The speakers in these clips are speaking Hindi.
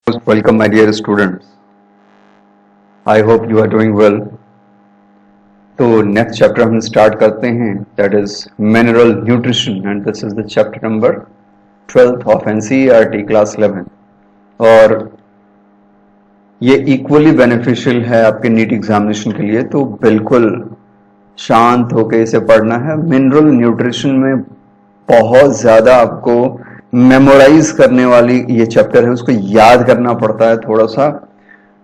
Welcome, my dear students. I hope you are doing well. तो नेक्स्ट चैप्टर हम स्टार्ट करते हैं, that is mineral nutrition, and this is the chapter number 12th of NCERT class 11. और ये इक्वली बेनिफिशियल है आपके नीट एग्जामिनेशन के लिए, तो बिल्कुल शांत होकर इसे पढ़ना है. मिनरल न्यूट्रिशन में बहुत ज़्यादा आपको मेमोराइज करने वाली ये चैप्टर है, उसको याद करना पड़ता है, थोड़ा सा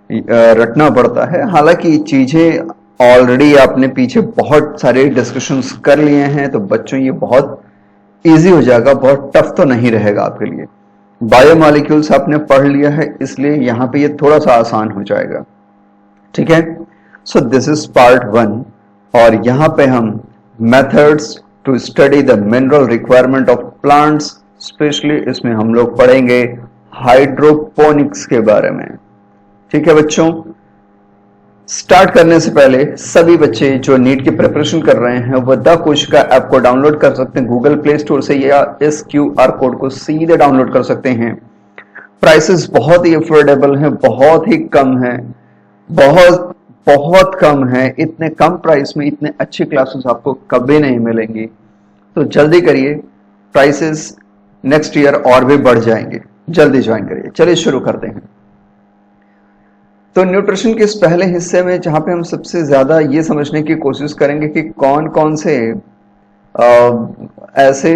रटना पड़ता है. हालांकि चीज़ें ऑलरेडी आपने पीछे बहुत सारे डिस्कशंस कर लिए हैं, तो बच्चों ये बहुत इजी हो जाएगा, बहुत टफ तो नहीं रहेगा आपके लिए. बायोमॉलिक्यूल्स आपने पढ़ लिया है, इसलिए यहाँ पे ये थोड़ा सा आसान हो जाएगा. ठीक है, सो दिस इज पार्ट 1, और यहाँ पे हम methods to study the mineral requirement of plants, specially इसमें हम लोग पढ़ेंगे हाइड्रोपोनिक्स के बारे में. ठीक है बच्चों, स्टार्ट करने से पहले सभी बच्चे जो नीट की प्रिपरेशन कर रहे हैं वो द कोशिका ऐप को डाउनलोड कर सकते हैं गूगल प्ले स्टोर से, या इस QR कोड को सीधे डाउनलोड कर सकते हैं. प्राइसेस बहुत ही अफोर्डेबल हैं, बहुत ही कम है, बहुत बहुत कम है. इतने कम प्राइस में इतने अच्छी क्लासेस आपको कभी नहीं मिलेंगी, तो जल्दी करिए, प्राइसेस नेक्स्ट ईयर और भी बढ़ जाएंगे. जल्दी ज्वाइन करिए. चलिए शुरू करते हैं. तो न्यूट्रिशन के इस पहले हिस्से में जहां पे हम सबसे ज्यादा ये समझने की कोशिश करेंगे कि कौन कौन से ऐसे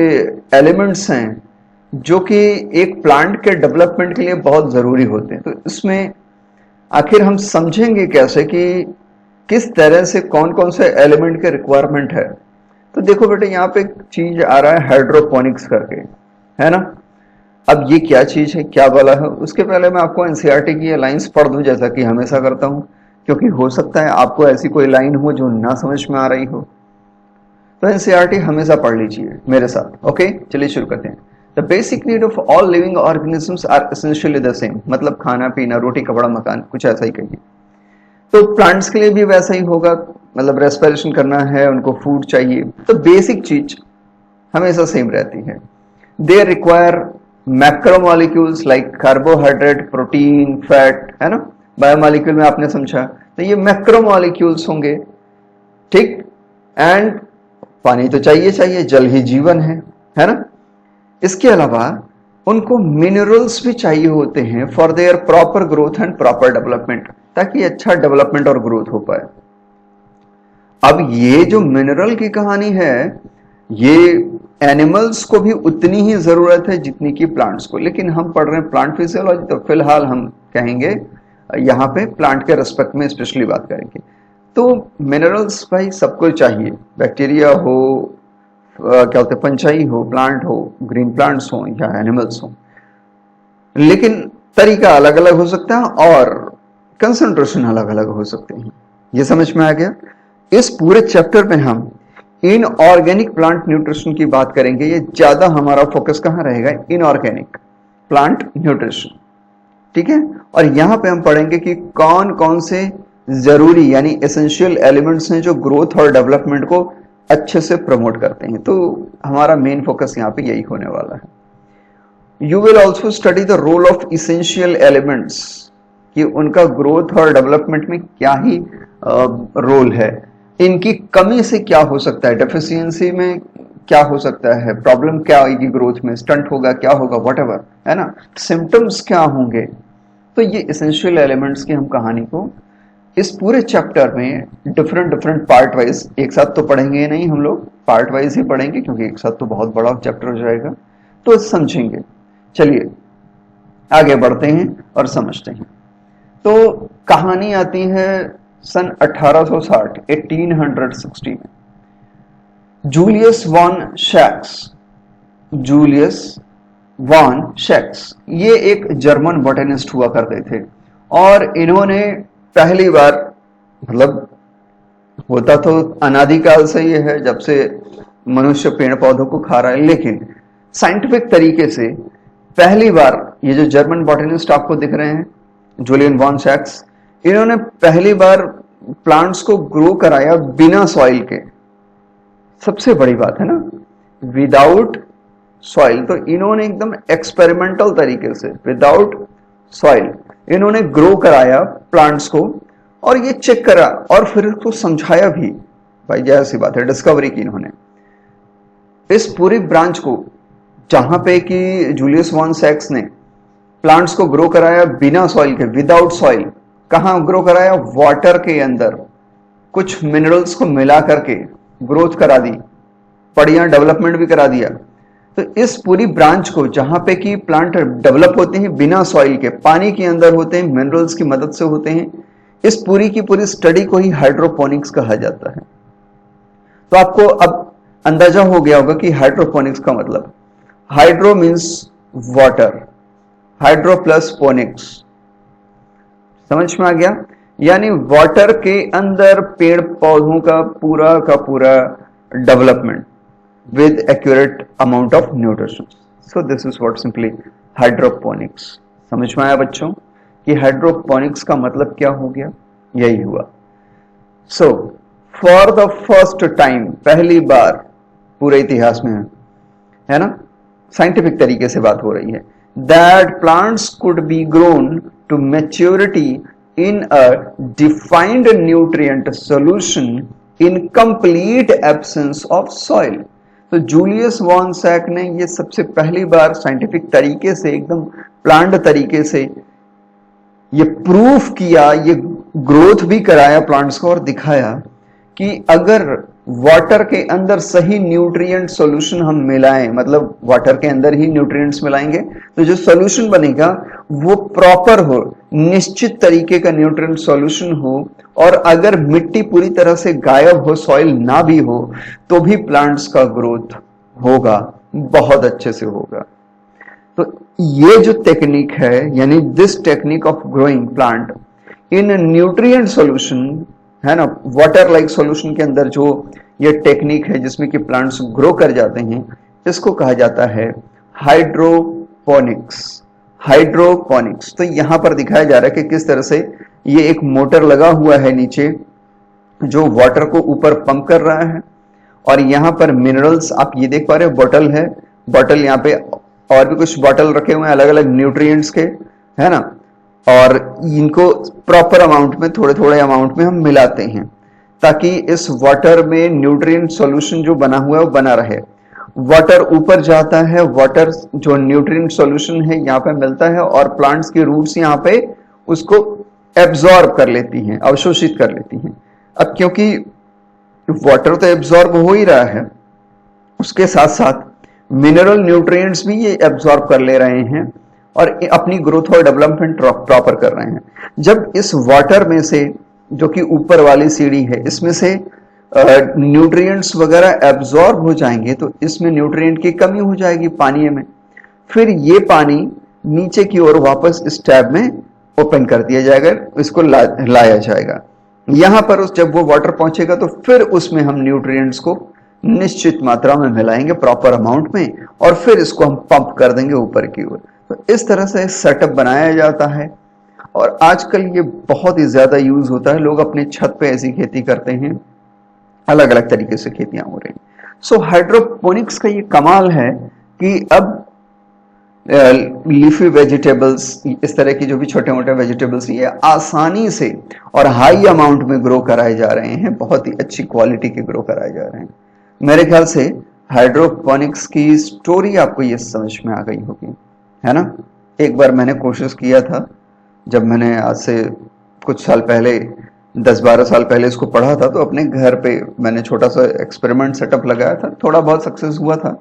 एलिमेंट्स हैं जो कि एक प्लांट के डेवलपमेंट के लिए बहुत जरूरी होते हैं. तो इसमें आखिर हम समझेंगे कैसे कि किस तरह से कौन कौन से एलिमेंट के रिक्वायरमेंट है. तो देखो बेटे, यहाँ पे एक चीज आ रहा है हाइड्रोपोनिक्स करके, है ना. अब ये क्या चीज है, क्या बोला है, उसके पहले मैं आपको एनसीईआरटी की लाइंस पढ़ दूं, जैसा कि हमेशा करता हूं, क्योंकि हो सकता है आपको ऐसी कोई लाइन हो जो ना समझ में आ रही हो. तो एनसीईआरटी हमेशा पढ़ लीजिए मेरे साथ. ओके, चलिए शुरू करते हैं. The basic need of all living organisms are essentially the same, मतलब खाना पीना, रोटी कपड़ा मकान, कुछ ऐसा ही कहिए. तो प्लांट्स के लिए भी वैसा ही होगा, मतलब रेस्पिरेशन करना है, उनको फूड चाहिए, तो बेसिक चीज हमेशा सेम रहती है. They require macromolecules like carbohydrate, protein, fat, है ना. बायोमॉलिक्यूल में आपने समझा, तो ये मैक्रोमॉलिक्यूल्स होंगे. ठीक, एंड पानी तो चाहिए चाहिए, जल ही जीवन है ना. इसके अलावा उनको मिनरल्स भी चाहिए होते हैं for their proper growth and proper development, ताकि अच्छा डेवलपमेंट और ग्रोथ हो पाए. अब ये जो मिनरल की कहानी है, ये एनिमल्स को भी उतनी ही जरूरत है जितनी की प्लांट्स को, लेकिन हम पढ़ रहे हैं प्लांट फिजियोलॉजी, तो फिलहाल हम कहेंगे यहाँ पे प्लांट के रेस्पेक्ट में स्पेशली बात करेंगे. तो मिनरल्स भाई सबको चाहिए, बैक्टीरिया हो, क्या होते हैं, पंचाई हो, प्लांट हो, ग्रीन प्लांट्स हो या एनिमल्स हो, लेकिन तरीका अलग अलग हो सकता है और कंसंट्रेशन अलग अलग हो सकते हैं. ये समझ में आ गया. इस पूरे चैप्टर में हम इनऑर्गेनिक प्लांट न्यूट्रिशन की बात करेंगे. ये ज्यादा हमारा फोकस कहां रहेगा, इनऑर्गेनिक प्लांट न्यूट्रिशन. ठीक है, और यहां पे हम पढ़ेंगे कि कौन कौन से जरूरी यानी एसेंशियल एलिमेंट्स हैं जो ग्रोथ और डेवलपमेंट को अच्छे से प्रमोट करते हैं. तो हमारा मेन फोकस यहाँ पे यही होने वाला है. You will also study the role of essential elements, कि उनका ग्रोथ और डेवलपमेंट में क्या ही रोल है, इनकी कमी से क्या हो सकता है, डेफिशिएंसी में क्या हो सकता है, प्रॉब्लम क्या आएगी ग्रोथ में, स्टंट होगा, क्या होगा, व्हाटएवर, है ना, सिम्टम्स क्या होंगे. तो ये एसेंशियल एलिमेंट्स की हम कहानी को इस पूरे चैप्टर में डिफरेंट पार्ट वाइज, एक साथ तो पढ़ेंगे नहीं हम लोग, पार्ट वाइज ही पढ़ेंगे, क्योंकि एक साथ तो बहुत बड़ा चैप्टर हो जाएगा, तो समझेंगे. चलिए आगे बढ़ते हैं और समझते हैं. तो कहानी आती है सन 1860 1860 में. जूलियस वॉन शैक्स ये एक जर्मन बॉटेनिस्ट हुआ करते थे, और इन्होंने पहली बार, मतलब होता तो अनादिकाल से ये है, जब से मनुष्य पेड़ पौधों को खा रहा है, लेकिन साइंटिफिक तरीके से पहली बार ये जो जर्मन बॉटेनिस्ट आपको दिख रहे हैं, जूलियन वॉन शैक्स, इन्होंने पहली बार प्लांट्स को ग्रो कराया बिना सॉइल के. सबसे बड़ी बात है ना, विदाउट सॉइल. तो इन्होंने एकदम एक्सपेरिमेंटल तरीके से, विदाउट सॉइल, इन्होंने ग्रो कराया प्लांट्स को और ये चेक करा और फिर उसको समझाया भी। भाई जाहिर सी बात है, डिस्कवरी की इन्होंने। इस पूरी ब्रांच को जहां पे कि जूलियस वॉन सैक्स ने प्लांट्स को ग्रो कराया बिना सॉइल के, विदाउट सॉइल। कहां ग्रो कराया? वाटर के अंदर कुछ मिनरल्स को मिला करके ग्रोथ करा दी, बढ़िया डेवलपमेंट भी करा दिया। तो इस पूरी ब्रांच को जहां पे कि प्लांट डेवलप होते हैं बिना सॉइल के, पानी के अंदर होते हैं, मिनरल्स की मदद से होते हैं, इस पूरी की पूरी स्टडी को ही हाइड्रोपोनिक्स कहा जाता है। तो आपको अब अंदाजा हो गया होगा कि हाइड्रोपोनिक्स का मतलब, hydro means water, hydro plus ponics, समझ में आ गया? यानी वाटर के अंदर पेड़ पौधों का पूरा development with accurate amount of nutrition. So this is what simply hydroponics. समझ में आया बच्चों कि हाइड्रोपोनिक्स का मतलब क्या हो गया? यही हुआ। So for the first time, पहली बार पूरे इतिहास में, है ना, साइंटिफिक तरीके से बात हो रही है, that plants could be grown to maturity in a defined nutrient solution in complete absence of soil. तो जूलियस वॉन सैक ने ये सबसे पहली बार साइंटिफिक तरीके से, एकदम प्लांट तरीके से ये प्रूफ किया, ये ग्रोथ भी कराया प्लांट्स को और दिखाया कि अगर वाटर के अंदर सही न्यूट्रिएंट सॉल्यूशन हम मिलाएं, मतलब वाटर के अंदर ही न्यूट्रिएंट्स मिलाएंगे तो जो सॉल्यूशन बनेगा वो प्रॉपर हो, निश्चित तरीके का न्यूट्रिएंट सॉल्यूशन हो, और अगर मिट्टी पूरी तरह से गायब हो, सॉइल ना भी हो, तो भी प्लांट्स का ग्रोथ होगा, बहुत अच्छे से होगा। तो ये जो टेक्निक है, यानी this technique of growing plant in nutrient solution, है ना, वाटर लाइक सॉल्यूशन के अंदर जो ये टेक्निक है जिसमें कि प्लांट्स ग्रो कर जाते हैं, इसको कहा जाता है हाइड्रोपोनिक्स। हाइड्रोपोनिक्स। तो यहां पर दिखाया जा रहा है कि किस तरह से ये एक मोटर लगा हुआ है नीचे जो वाटर को ऊपर पंप कर रहा है, और यहां पर मिनरल्स आप ये देख पा रहे हो, बॉटल है, बॉटल यहाँ पे और भी कुछ बॉटल रखे हुए हैं अलग अलग न्यूट्रिएंट्स के, है ना, और इनको प्रॉपर अमाउंट में, थोड़े थोड़े अमाउंट में हम मिलाते हैं ताकि इस वाटर में न्यूट्रिएंट सॉल्यूशन जो बना हुआ है वो बना रहे। वाटर ऊपर जाता है, वाटर जो न्यूट्रिएंट सॉल्यूशन है यहाँ पे मिलता है, और प्लांट्स की रूट्स यहाँ पे उसको एब्जॉर्ब कर लेती हैं, अवशोषित कर लेती हैं। अब क्योंकि वाटर तो एब्जॉर्ब हो ही रहा है, उसके साथ साथ मिनरल न्यूट्रिएंट्स भी ये एब्जॉर्ब कर ले रहे हैं और अपनी ग्रोथ और डेवलपमेंट प्रॉपर कर रहे हैं। जब इस वाटर में से, जो कि ऊपर वाली सीढ़ी है, इसमें से न्यूट्रिएंट्स वगैरह एब्जॉर्ब हो जाएंगे तो इसमें न्यूट्रिएंट की कमी हो जाएगी पानी में, फिर ये पानी नीचे की ओर वापस इस टैब में ओपन कर दिया जाएगा, इसको लाया जाएगा। यहां पर जब वो वाटर पहुंचेगा तो फिर उसमें हम न्यूट्रिएंट्स को निश्चित मात्रा में मिलाएंगे प्रॉपर अमाउंट में, और फिर इसको हम पंप कर देंगे ऊपर की ओर। तो इस तरह से सेटअप बनाया जाता है और आजकल ये बहुत ही ज्यादा यूज होता है। लोग अपने छत पे ऐसी खेती करते हैं, अलग अलग तरीके से खेतियां हो रही हैं। सो हाइड्रोपोनिक्स का ये कमाल है कि अब लीफी वेजिटेबल्स, इस तरह की जो भी छोटे मोटे वेजिटेबल्स, ये आसानी से और हाई अमाउंट में ग्रो कराए जा रहे हैं, बहुत ही अच्छी क्वालिटी के ग्रो कराए जा रहे हैं। मेरे ख्याल से हाइड्रोपोनिक्स की स्टोरी आपको ये समझ में आ गई होगी, है ना। एक बार मैंने कोशिश किया था, जब मैंने आज से कुछ साल पहले, 10-12 साल पहले इसको पढ़ा था, तो अपने घर पे मैंने छोटा सा एक्सपेरिमेंट सेटअप लगाया था। थोड़ा बहुत सक्सेस हुआ था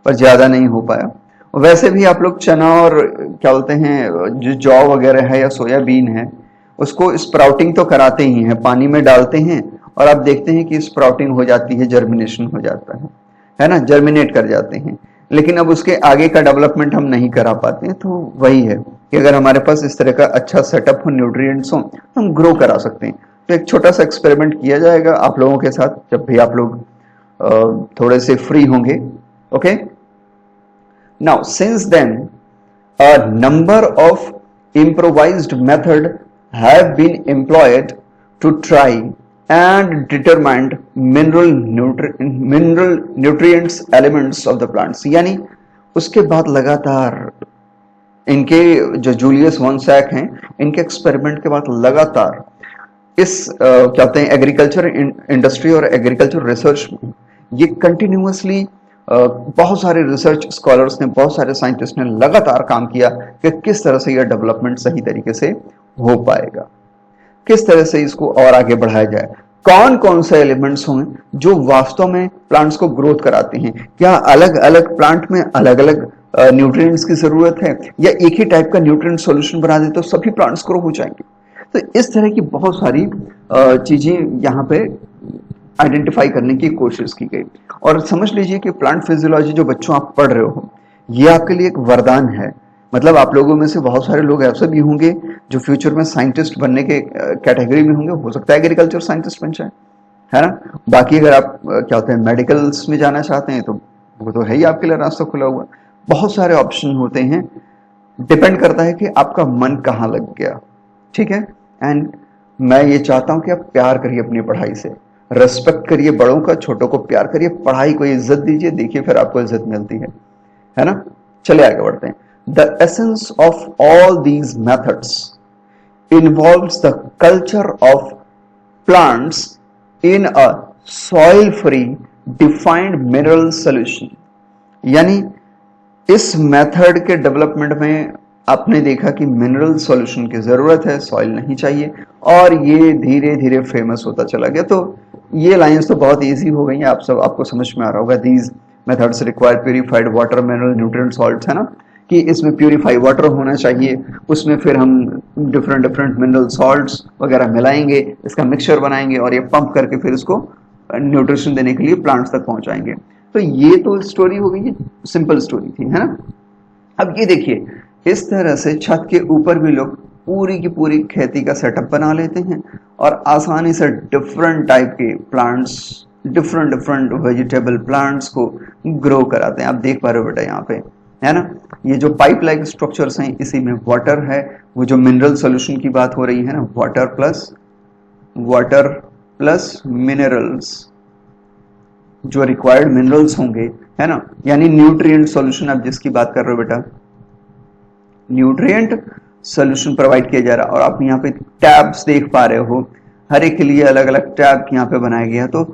पर ज्यादा नहीं हो पाया। वैसे भी आप लोग चना और क्या बोलते हैं, जो जौ वगैरह है या सोयाबीन है, उसको स्प्राउटिंग तो कराते ही हैं, पानी में डालते हैं और आप देखते हैं कि स्प्राउटिंग हो जाती है, जर्मिनेशन हो जाता है ना, जर्मिनेट कर जाते हैं। लेकिन अब उसके आगे का डेवलपमेंट हम नहीं करा पाते हैं। तो वही है कि अगर हमारे पास इस तरह का अच्छा सेटअप हो, न्यूट्रिएंट्स हो, तो हम ग्रो करा सकते हैं। तो एक छोटा सा एक्सपेरिमेंट किया जाएगा आप लोगों के साथ, जब भी आप लोग थोड़े से फ्री होंगे। Okay, now since then a number of improvised methods have been employed to try and determine mineral nutrients elements of the plants। यानी उसके बाद लगातार इनके जो जूलियस वॉन्सैक हैं, इनके एक्सपेरिमेंट के बाद लगातार इस क्या कहते हैं एग्रीकल्चर इंडस्ट्री और एग्रीकल्चर रिसर्च में ये कंटिन्यूअसली बहुत सारे रिसर्च स्कॉलर्स ने, बहुत सारे साइंटिस्ट ने लगातार काम किया कि किस तरह से यह डेवलपमेंट सही तरीके से हो पाएगा, किस तरह से इसको और आगे बढ़ाया जाए, कौन कौन से एलिमेंट्स हों जो वास्तव में प्लांट्स को ग्रोथ कराते हैं, क्या अलग अलग प्लांट में अलग अलग न्यूट्रिएंट्स की जरूरत है या एक ही टाइप का न्यूट्रिएंट सॉल्यूशन बना दे तो सभी प्लांट्स ग्रो हो जाएंगे। तो इस तरह की बहुत सारी चीजें यहाँ पे आइडेंटिफाई करने की कोशिश की गई। और समझ लीजिए कि प्लांट फिजियोलॉजी जो बच्चों आप पढ़ रहे हो, ये आपके लिए एक वरदान है। मतलब आप लोगों में से बहुत सारे लोग ऐसे भी होंगे जो फ्यूचर में साइंटिस्ट बनने के कैटेगरी में होंगे, हो सकता है एग्रीकल्चर साइंटिस्ट बन जाए, है ना। बाकी अगर आप क्या होते हैं मेडिकल्स में जाना चाहते हैं तो वो तो है ही आपके लिए रास्ता खुला हुआ। बहुत सारे ऑप्शन होते हैं, डिपेंड करता है कि आपका मन कहाँ लग गया, ठीक है। एंड मैं ये चाहता हूं कि आप प्यार करिए अपनी पढ़ाई से, रेस्पेक्ट करिए बड़ों का, छोटों को प्यार करिए, पढ़ाई को इज्जत दीजिए, देखिए फिर आपको इज्जत मिलती है ना। चले आगे बढ़ते हैं। The essence of all these methods involves the culture of plants in a soil-free defined mineral solution। यानी इस मेथड के डेवलपमेंट में आपने देखा कि मिनरल सॉल्यूशन की जरूरत है, सॉइल नहीं चाहिए, और ये धीरे धीरे फेमस होता चला गया। तो ये लाइंस तो बहुत इजी हो गई हैं, आपको समझ में आ रहा होगा। These methods require purified water, mineral, nutrient, salts, है ना, कि इसमें प्यूरिफाई वाटर होना चाहिए, उसमें फिर हम डिफरेंट डिफरेंट मिनरल सॉल्ट्स वगैरह मिलाएंगे, इसका मिक्सचर बनाएंगे और ये पंप करके फिर इसको न्यूट्रिशन देने के लिए प्लांट्स तक पहुंचाएंगे। तो ये तो स्टोरी हो गई, ये सिंपल स्टोरी थी, है ना। अब ये देखिए, इस तरह से छत के ऊपर भी लोग पूरी की पूरी खेती का सेटअप बना लेते हैं और आसानी से डिफरेंट टाइप के plants, different different vegetable plants को ग्रो कराते हैं। आप देख पा रहे हो बेटा यहाँ पे, है ना, ये जो पाइप लाइक स्ट्रक्चर्स हैं इसी में वाटर है। वो जो मिनरल सॉल्यूशन की बात हो रही है ना, वाटर प्लस मिनरल्स, जो रिक्वायर्ड मिनरल्स होंगे, है ना, यानी न्यूट्रिएंट सॉल्यूशन आप जिसकी बात कर रहे हो बेटा, न्यूट्रिएंट सॉल्यूशन प्रोवाइड किया जा रहा है। और आप यहाँ पे टैब्स देख पा रहे हो, हर एक के लिए अलग अलग टैब यहाँ पे बनाया गया। तो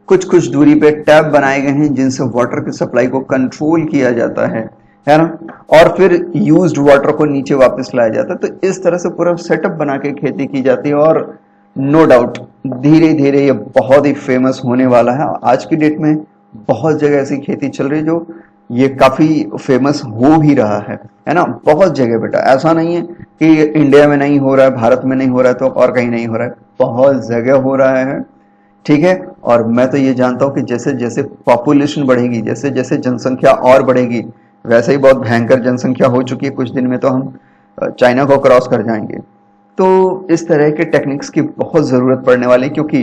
कुछ कुछ दूरी पे टैब बनाए गए हैं जिनसे वाटर की सप्लाई को कंट्रोल किया जाता है ना, और फिर यूज्ड वाटर को नीचे वापस लाया जाता है। तो इस तरह से पूरा सेटअप बना के खेती की जाती है और नो डाउट धीरे धीरे ये बहुत ही फेमस होने वाला है। आज की डेट में बहुत जगह ऐसी खेती चल रही है जो ये काफी फेमस हो भी रहा है ना, बहुत जगह बेटा। ऐसा नहीं है कि इंडिया में नहीं हो रहा है, भारत में नहीं हो रहा है तो और कहीं नहीं हो रहा है, बहुत जगह हो रहा है, ठीक है। और मैं तो ये जानता हूं कि जैसे जैसे पॉपुलेशन बढ़ेगी, जैसे जैसे जनसंख्या और बढ़ेगी, वैसे ही बहुत भयंकर जनसंख्या हो चुकी है, कुछ दिन में तो हम चाइना को क्रॉस कर जाएंगे। तो इस तरह के टेक्निक्स की बहुत जरूरत पड़ने वाली, क्योंकि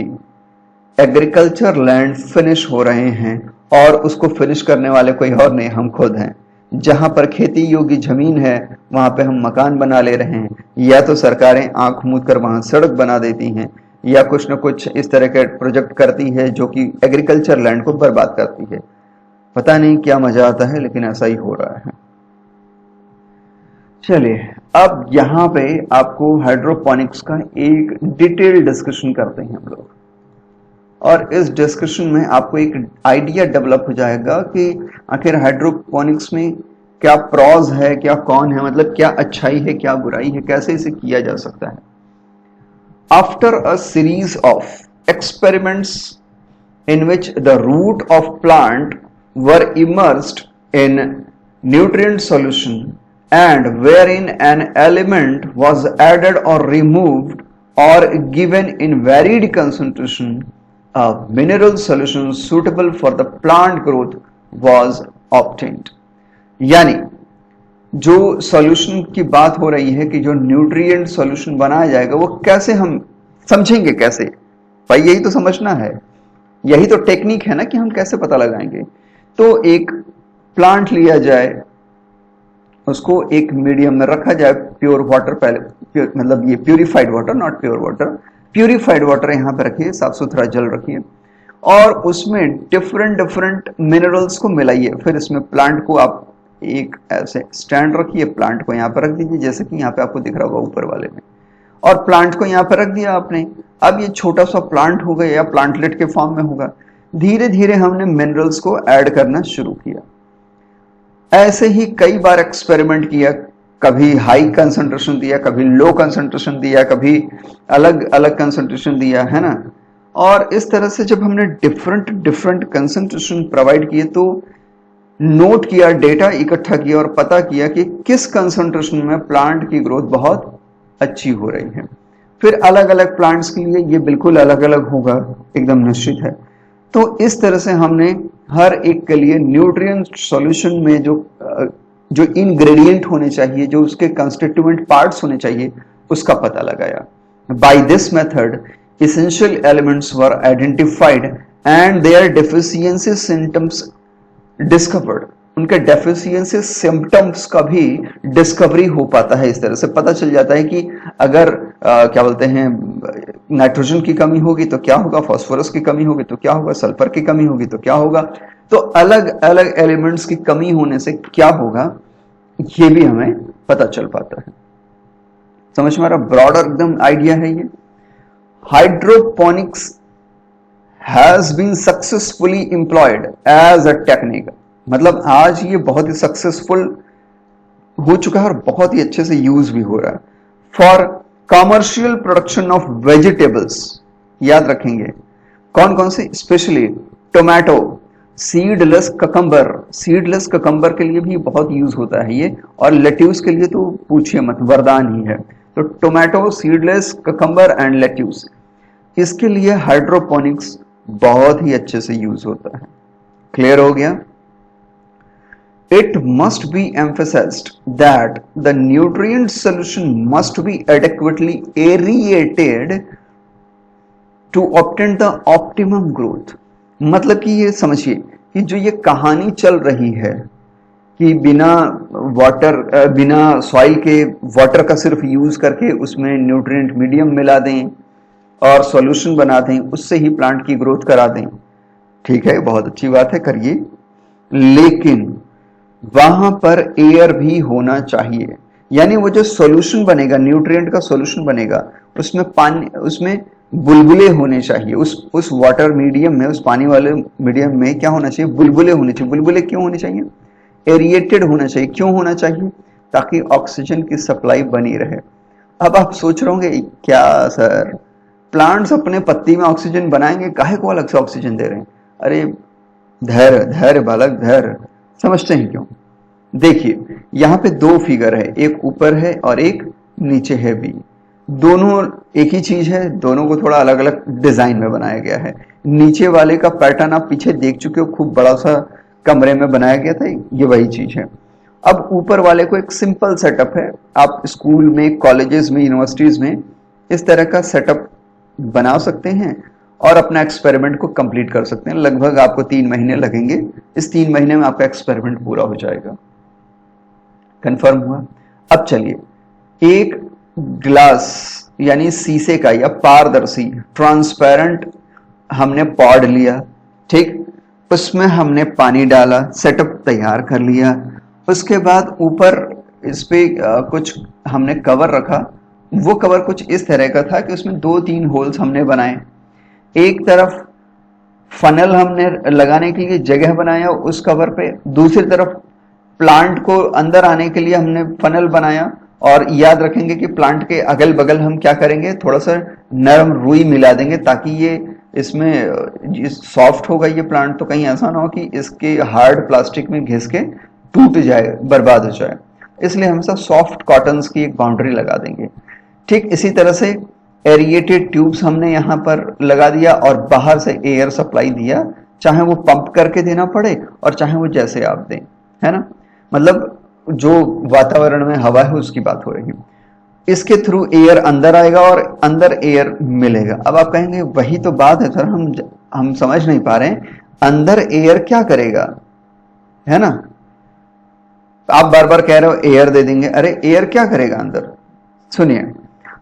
एग्रीकल्चर लैंड फिनिश हो रहे हैं और उसको फिनिश करने वाले कोई और नहीं, हम खुद हैं। जहां पर खेती योग्य जमीन है वहां पे हम मकान बना ले रहे हैं, या तो सरकारें आंख मूंद कर वहां सड़क बना देती हैं, या कुछ न कुछ इस तरह के प्रोजेक्ट करती है जो कि एग्रीकल्चर लैंड को बर्बाद करती है। पता नहीं क्या मजा आता है, लेकिन ऐसा ही हो रहा है। चलिए अब यहाँ पे आपको हाइड्रोपोनिक्स का एक डिटेल डिस्कशन करते हैं हम लोग, और इस डिस्कशन में आपको एक आइडिया डेवलप हो जाएगा कि आखिर हाइड्रोपोनिक्स में क्या प्रॉज है, क्या कौन है, मतलब क्या अच्छाई है, क्या बुराई है, कैसे इसे किया जा सकता है। After a series of experiments in which the root of plant were immersed in nutrient solution and wherein an element was added or removed or given in varied concentration, a mineral solution suitable for the plant growth was obtained। यानी जो सॉल्यूशन की बात हो रही है कि जो न्यूट्रिएंट सॉल्यूशन बनाया जाएगा वो कैसे हम समझेंगे, कैसे भाई, यही तो समझना है, यही तो टेक्निक है ना कि हम कैसे पता लगाएंगे। तो एक प्लांट लिया जाए, उसको एक मीडियम में रखा जाए, प्योर वाटर, पहले मतलब ये purified water, not pure water, purified water यहाँ पे रखिए, साफ सुथरा जल रखिए, और उसमें डिफरेंट डिफरेंट मिनरल्स को मिलाइए। फिर इसमें प्लांट को आप एक ऐसे स्टैंड रखिए, प्लांट को यहाँ पर रख दीजिए, जैसे कि यहाँ पे आपको दिख रहा होगा ऊपर वाले में, और प्लांट को यहाँ पर रख दिया आपने। अब ये छोटा सा प्लांट होगा या प्लांटलेट के फॉर्म में होगा। धीरे धीरे हमने मिनरल्स को ऐड करना शुरू किया। ऐसे ही कई बार एक्सपेरिमेंट किया, कभी हाई कंसंट्रेशन दिया, कभी लो कंसंट्रेशन दिया, कभी अलग अलग कंसंट्रेशन दिया, है ना। और इस तरह से जब हमने डिफरेंट डिफरेंट कंसंट्रेशन प्रोवाइड किए तो नोट किया, डेटा इकट्ठा किया और पता किया कि किस कंसंट्रेशन में प्लांट की ग्रोथ बहुत अच्छी हो रही है। फिर अलग अलग प्लांट्स के लिए ये बिल्कुल अलग अलग होगा, एकदम निश्चित है। तो इस तरह से हमने हर एक के लिए न्यूट्रिएंट सॉल्यूशन में जो इंग्रेडिएंट होने चाहिए, जो उसके कंस्टिट्यूएंट पार्ट्स होने चाहिए, उसका पता लगाया। By this method essential elements were identified and their deficiency symptoms discovered। उनके डेफिशिएंसी सिम्टम्स का भी डिस्कवरी हो पाता है। इस तरह से पता चल जाता है कि अगर क्या बोलते हैं नाइट्रोजन की कमी होगी तो क्या होगा, फास्फोरस की कमी होगी तो क्या होगा, सल्फर की कमी होगी तो क्या होगा। तो अलग अलग एलिमेंट्स की कमी होने से क्या होगा ये भी हमें पता चल पाता है। समझ में आ रहा, ब्रॉडर एकदम आइडिया है ये। Hydroponics has been successfully employed as a technique, मतलब आज ये बहुत ही सक्सेसफुल हो चुका है और बहुत ही अच्छे से यूज भी हो रहा है for commercial production of vegetables. याद रखेंगे कौन कौन से, specially tomato, seedless cucumber, seedless cucumber के लिए भी बहुत यूज होता है ये, और लेट्यूस के लिए तो पूछिए मत, वरदान ही है। तो tomato, seedless cucumber and lettuce, इसके लिए हाइड्रोपोनिक्स बहुत ही अच्छे से यूज होता है। क्लियर हो गया। It must be emphasized that the nutrient solution must be adequately aerated to obtain the optimum growth। मतलब कि ये समझिए कि जो ये कहानी चल रही है कि बिना वाटर, बिना सॉइल के वाटर का सिर्फ यूज करके उसमें न्यूट्रिएंट मीडियम मिला दें और सॉल्यूशन बना दें, उससे ही प्लांट की ग्रोथ करा दें, ठीक है, बहुत अच्छी बात है, करिए। लेकिन वहां पर एयर भी होना चाहिए, यानी वो जो सॉल्यूशन बनेगा, न्यूट्रिएंट का सॉल्यूशन बनेगा, उसमें पानी, उसमें बुलबुले होने चाहिए। उस वाटर मीडियम में, उस पानी वाले मीडियम में क्या होना चाहिए, बुलबुले होने चाहिए। बुलबुले क्यों होने चाहिए, एरिएटेड होना चाहिए। क्यों होना चाहिए, ताकि ऑक्सीजन की सप्लाई बनी रहे। अब आप सोच रहे होंगे क्या सर प्लांट्स अपने पत्ती में ऑक्सीजन बनाएंगे, काहे को अलग से ऑक्सीजन दे रहे हैं। अरे धैर्य धैर्य बालक धैर्य, समझते हैं क्यों। देखिए यहां पे दो फिगर है, एक ऊपर है और एक नीचे है भी। दोनों एक ही चीज है, दोनों को थोड़ा अलग अलग डिजाइन में बनाया गया है। नीचे वाले का पैटर्न आप पीछे देख चुके हो, खूब बड़ा सा कमरे में बनाया गया था, ये वही चीज है। अब ऊपर वाले को एक सिंपल सेटअप है, आप स्कूल में, कॉलेजेस में, यूनिवर्सिटीज में इस तरह का सेटअप बना सकते हैं और अपना एक्सपेरिमेंट को कंप्लीट कर सकते हैं। लगभग आपको 3 महीने लगेंगे, इस 3 महीने में आपका एक्सपेरिमेंट पूरा हो जाएगा। कंफर्म हुआ। अब चलिए, एक ग्लास यानी शीशे का या पारदर्शी ट्रांसपेरेंट हमने पॉड लिया, ठीक, उसमें हमने पानी डाला, सेटअप तैयार कर लिया। उसके बाद ऊपर इस पे कुछ हमने कवर रखा। वो कवर कुछ इस तरह का था कि उसमें 2-3 होल्स हमने बनाए। एक तरफ फनल हमने लगाने के लिए जगह बनाया उस कवर पे, दूसरी तरफ प्लांट को अंदर आने के लिए हमने फनल बनाया। और याद रखेंगे कि प्लांट के अगल बगल हम क्या करेंगे, थोड़ा सा नरम रुई मिला देंगे ताकि ये इसमें सॉफ्ट होगा ये प्लांट, तो कहीं ऐसा ना हो कि इसके हार्ड प्लास्टिक में घिस के टूट जाए, बर्बाद हो जाए। इसलिए हमेशा सॉफ्ट कॉटन्स की एक बाउंड्री लगा देंगे। ठीक इसी तरह से एरिएटेड ट्यूब्स हमने यहाँ पर लगा दिया और बाहर से एयर सप्लाई दिया, चाहे वो पंप करके देना पड़े और चाहे वो जैसे आप दें, है ना। मतलब जो वातावरण में हवा है उसकी बात हो रही है। इसके थ्रू एयर अंदर आएगा और अंदर एयर मिलेगा। अब आप कहेंगे वही तो बात है सर, हम समझ नहीं पा रहे हैं, अंदर एयर क्या करेगा, है ना। आप बार बार कह रहे हो एयर दे देंगे, अरे एयर क्या करेगा अंदर। सुनिए,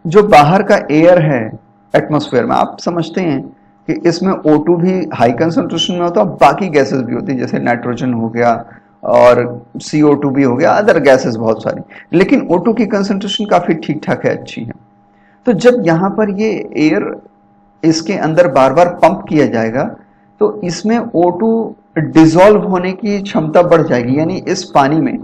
जो बाहर का एयर है एटमॉस्फेयर में, आप समझते हैं कि इसमें O2 भी हाई कंसंट्रेशन में होता है, बाकी गैसेस भी होती है, जैसे नाइट्रोजन हो गया और CO2 भी हो गया, अदर गैसेस बहुत सारी, लेकिन O2 की कंसंट्रेशन काफी ठीक ठाक है, अच्छी है। तो जब यहाँ पर ये एयर इसके अंदर बार बार पंप किया जाएगा तो इसमें O2 डिसॉल्व होने की क्षमता बढ़ जाएगी, यानी इस पानी में,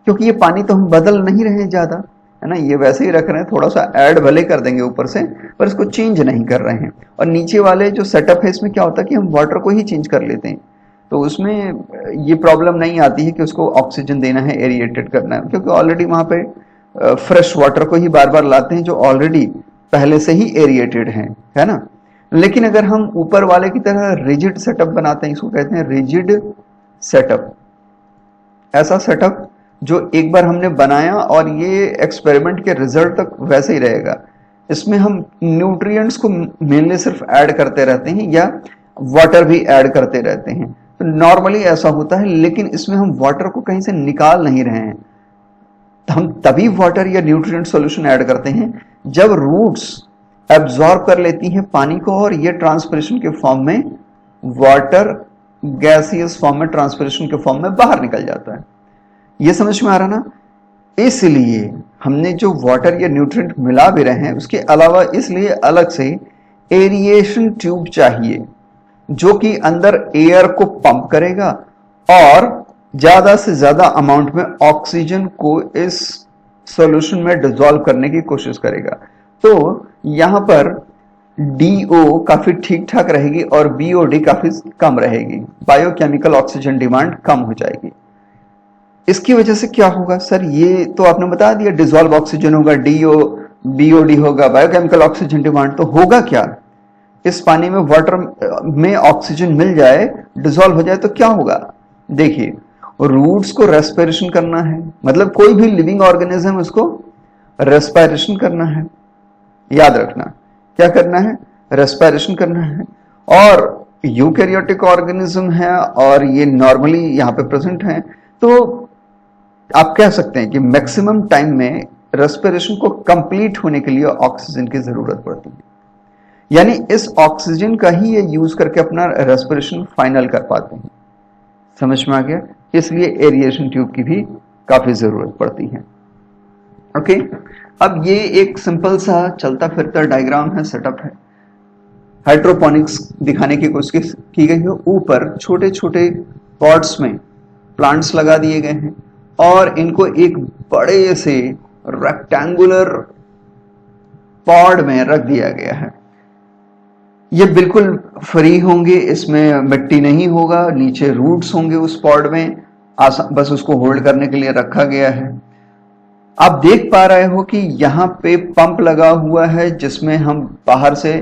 क्योंकि ये पानी तो हम बदल नहीं रहे ज्यादा, है ना, ये वैसे ही रख रहे हैं, थोड़ा सा ऐड भले कर देंगे ऊपर से, पर इसको चेंज नहीं कर रहे हैं। और नीचे वाले जो सेटअप है इसमें क्या होता है कि हम वाटर को ही चेंज कर लेते हैं, तो उसमें ये प्रॉब्लम नहीं आती है कि उसको ऑक्सीजन देना है, एरिएटेड करना है, क्योंकि ऑलरेडी वहां पे फ्रेश वाटर को ही बार बार लाते हैं जो ऑलरेडी पहले से ही एरिएटेड है ना। लेकिन अगर हम ऊपर वाले की तरह रिजिड सेटअप बनाते हैं, इसको कहते हैं रिजिड सेटअप, ऐसा सेटअप जो एक बार हमने बनाया और ये एक्सपेरिमेंट के रिजल्ट तक वैसे ही रहेगा, इसमें हम न्यूट्रिएंट्स को मेनली सिर्फ ऐड करते रहते हैं या वाटर भी ऐड करते रहते हैं, तो नॉर्मली ऐसा होता है, लेकिन इसमें हम वाटर को कहीं से निकाल नहीं रहे हैं। हम तभी वाटर या न्यूट्रिएंट सॉल्यूशन ऐड करते हैं जब रूट्स एब्जॉर्ब कर लेती हैं पानी को और ये ट्रांसपिरेशन के फॉर्म में, वाटर गैसियस फॉर्म में, ट्रांसपिरेशन के फॉर्म में बाहर निकल जाता है। ये समझ में आ रहा ना। इसलिए हमने जो वाटर या न्यूट्रिएंट मिला भी रहे हैं उसके अलावा इसलिए अलग से एरिएशन ट्यूब चाहिए जो कि अंदर एयर को पंप करेगा और ज्यादा से ज्यादा अमाउंट में ऑक्सीजन को इस सॉल्यूशन में डिसॉल्व करने की कोशिश करेगा। तो यहां पर DO काफी ठीक ठाक रहेगी और BOD काफी कम रहेगी, बायोकेमिकल ऑक्सीजन डिमांड कम हो जाएगी। इसकी वजह से क्या होगा सर, ये तो आपने बता दिया, डिसॉल्व ऑक्सीजन होगा, BOD होगा, बायोकेमिकल ऑक्सीजन डिमांड, तो होगा क्या, इस पानी में वाटर में ऑक्सीजन मिल जाए, डिसॉल्व हो जाए तो क्या होगा। देखिए, रूट्स को रेस्पिरेशन करना है, मतलब कोई भी लिविंग ऑर्गेनिज्म उसको रेस्पिरेशन करना है, याद रखना क्या करना है, रेस्पिरेशन करना है। और यूकैरियोटिक ऑर्गेनिज्म है और ये नॉर्मली यहाँ पे प्रेजेंट है, तो आप कह सकते हैं कि मैक्सिमम टाइम में रेस्पिरेशन को कंप्लीट होने के लिए ऑक्सीजन की जरूरत पड़ती है, यानी इस ऑक्सीजन का ही ये यूज करके अपना रेस्पिरेशन फाइनल कर पाते हैं। समझ में आ गया, इसलिए एरिएशन ट्यूब की भी काफी जरूरत पड़ती है। ओके, अब ये एक सिंपल सा चलता फिरता डायग्राम है, सेटअप है, हाइड्रोपोनिक्स दिखाने की कोशिश की गई है। ऊपर छोटे छोटे पॉट्स में प्लांट्स लगा दिए गए हैं और इनको एक बड़े से रेक्टेंगुलर पॉड में रख दिया गया है। ये बिल्कुल फ्री होंगे, इसमें मिट्टी नहीं होगा, नीचे रूट्स होंगे उस पॉड में, बस उसको होल्ड करने के लिए रखा गया है। आप देख पा रहे हो कि यहाँ पे पंप लगा हुआ है जिसमें हम बाहर से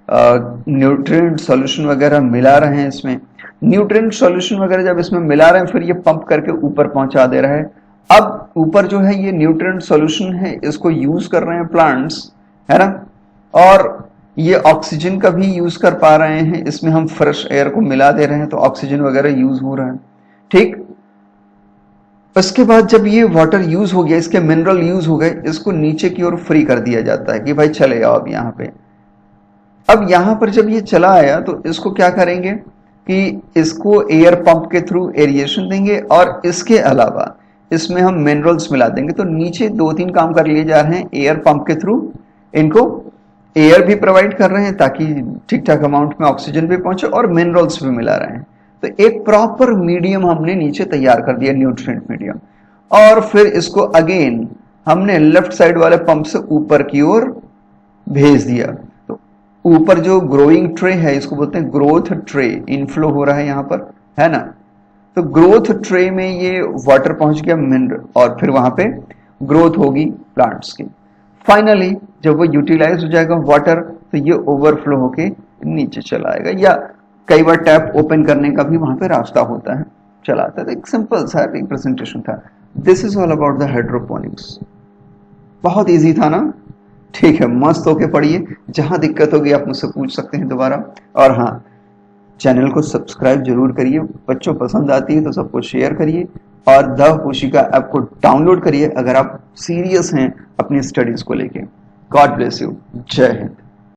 न्यूट्रिएंट सॉल्यूशन वगैरह मिला रहे हैं। इसमें न्यूट्रिएंट सॉल्यूशन वगैरह जब इसमें मिला रहे हैं फिर ये पंप करके ऊपर पहुंचा दे रहा है। अब ऊपर जो है ये न्यूट्रिएंट सॉल्यूशन है, इसको यूज कर रहे हैं प्लांट्स, है ना, और ये ऑक्सीजन का भी यूज कर पा रहे हैं, इसमें हम फ्रेश एयर को मिला दे रहे हैं तो ऑक्सीजन वगैरह यूज हो रहा है। ठीक, उसके बाद जब ये वाटर यूज हो गया, इसके मिनरल यूज हो गए, इसको नीचे की ओर फ्री कर दिया जाता है कि भाई चले आओ अब यहाँ पे। अब यहाँ पर जब ये चला आया तो इसको क्या करेंगे कि इसको एयर पंप के थ्रू एरिएशन देंगे और इसके अलावा इसमें हम मिनरल्स मिला देंगे। तो नीचे 2-3 काम कर लिए जा रहे हैं, एयर पंप के थ्रू इनको एयर भी प्रोवाइड कर रहे हैं ताकि ठीक ठाक अमाउंट में ऑक्सीजन भी पहुंचे और मिनरल्स भी मिला रहे हैं। तो एक प्रॉपर मीडियम हमने नीचे तैयार कर दिया, न्यूट्रिएंट मीडियम, और फिर इसको अगेन हमने लेफ्ट साइड वाले पंप से ऊपर की ओर भेज दिया। तो ऊपर जो ग्रोइंग ट्रे है इसको बोलते हैं ग्रोथ ट्रे, इनफ्लो हो रहा है यहाँ पर, है ना। तो ग्रोथ ट्रे में ये वाटर पहुंच गया मिनरल और फिर वहां पे ग्रोथ होगी प्लांट्स की। फाइनली जब वो यूटिलाइज हो जाएगा वाटर तो ये ओवरफ्लो होके नीचे चला आएगा, या कई बार टैप ओपन करने का भी वहां पे रास्ता होता है, चलाता है। एक सिंपल सा रिप्रेजेंटेशन था। This is all about the hydroponics. बहुत इजी था ना, ठीक है, मस्त होके पढ़िए। जहां दिक्कत होगी आप मुझसे पूछ सकते हैं दोबारा। और हाँ, चैनल को सब्सक्राइब जरूर करिए, बच्चों पसंद आती है तो सबको शेयर करिए और द होशिका ऐप को डाउनलोड करिए अगर आप सीरियस हैं अपनी स्टडीज को लेके। गॉड ब्लेस यू, जय हिंद।